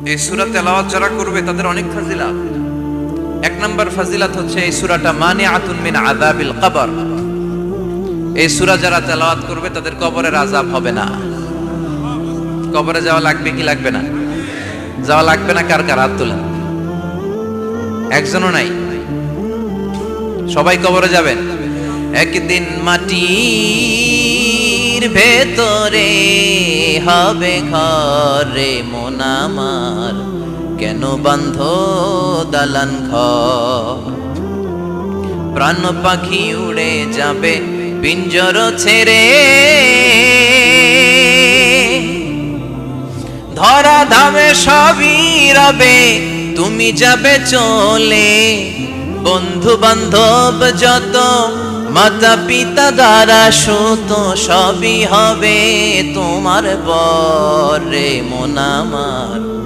এই সূরা তেলাওয়াত যারা করবে তাদের অনেক ফাজিলাত। এক নাম্বার ফাজিলাত হচ্ছে এই সূরাটা মানিআতুন মিন আযাবিল কবর। এই সূরা যারা তেলাওয়াত করবে তাদের কবরের আযাব হবে না। কবরে যাওয়া লাগবে কি লাগবে না? যাওয়া লাগবে না। কার কার হাত তোলেন? একজনও নাই। সবাই কবরে যাবেন। একদিন মাটির ভেতরে হবে ঘরে মন আমার, কেন বান্ধ দালান ঘর? প্রাণ পাখি উড়ে যাবে পিঞ্জর ছেড়ে, ধরা ধামে সবই রবে তুমি যাবে চলে। বন্ধু বান্ধব যত মাতা পিতা দ্বারা সুত সবই হবে তোমার বরে মন আমার।